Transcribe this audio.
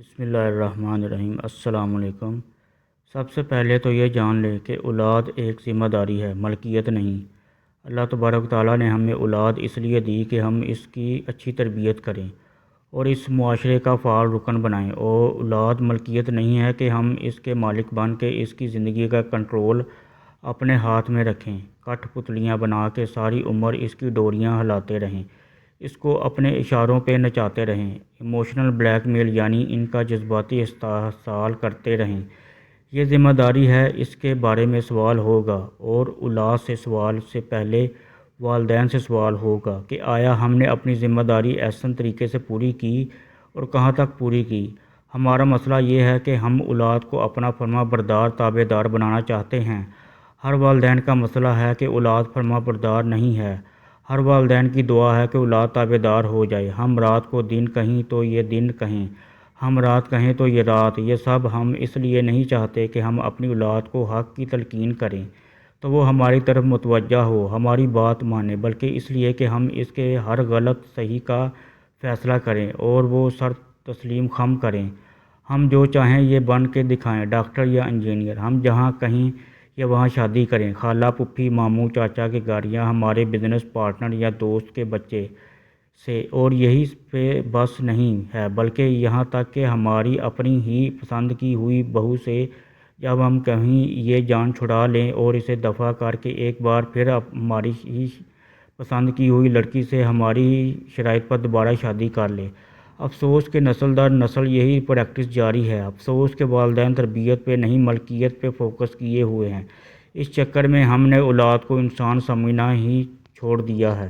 بسم اللہ الرحمن الرحیم۔ السلام علیکم۔ سب سے پہلے تو یہ جان لیں کہ اولاد ایک ذمہ داری ہے، ملکیت نہیں۔ اللہ تبارک و تعالیٰ نے ہمیں اولاد اس لیے دی کہ ہم اس کی اچھی تربیت کریں اور اس معاشرے کا فعال رکن بنائیں، اور اولاد ملکیت نہیں ہے کہ ہم اس کے مالک بن کے اس کی زندگی کا کنٹرول اپنے ہاتھ میں رکھیں، کٹھ پتلیاں بنا کے ساری عمر اس کی ڈوریاں ہلاتے رہیں، اس کو اپنے اشاروں پہ نچاتے رہیں، ایموشنل بلیک میل یعنی ان کا جذباتی استحصال کرتے رہیں۔ یہ ذمہ داری ہے، اس کے بارے میں سوال ہوگا، اور اولاد سے سوال سے پہلے والدین سے سوال ہوگا کہ آیا ہم نے اپنی ذمہ داری احسن طریقے سے پوری کی اور کہاں تک پوری کی۔ ہمارا مسئلہ یہ ہے کہ ہم اولاد کو اپنا فرما بردار تابع دار بنانا چاہتے ہیں۔ ہر والدین کا مسئلہ ہے کہ اولاد فرما بردار نہیں ہے۔ ہر والدین کی دعا ہے کہ اولاد تابع دار ہو جائے۔ ہم رات کو دن کہیں تو یہ دن کہیں، ہم رات کہیں تو یہ رات۔ یہ سب ہم اس لیے نہیں چاہتے کہ ہم اپنی اولاد کو حق کی تلقین کریں تو وہ ہماری طرف متوجہ ہو، ہماری بات مانے، بلکہ اس لیے کہ ہم اس کے ہر غلط صحیح کا فیصلہ کریں اور وہ سر تسلیم خم کریں۔ ہم جو چاہیں یہ بن کے دکھائیں، ڈاکٹر یا انجینئر۔ ہم جہاں کہیں یا وہاں شادی کریں، خالہ، پھوپھی، ماموں، چاچا کے گھر یا ہمارے بزنس پارٹنر یا دوست کے بچے سے۔ اور یہی پہ بس نہیں ہے، بلکہ یہاں تک کہ ہماری اپنی ہی پسند کی ہوئی بہو سے جب ہم کہیں یہ جان چھڑا لیں اور اسے دفع کر کے ایک بار پھر ہماری ہی پسند کی ہوئی لڑکی سے ہماری شرائط پر دوبارہ شادی کر لیں۔ افسوس کہ نسل در نسل یہی پریکٹس جاری ہے۔ افسوس کہ والدین تربیت پہ نہیں ملکیت پہ فوکس کیے ہوئے ہیں۔ اس چکر میں ہم نے اولاد کو انسان سمجھنا ہی چھوڑ دیا ہے۔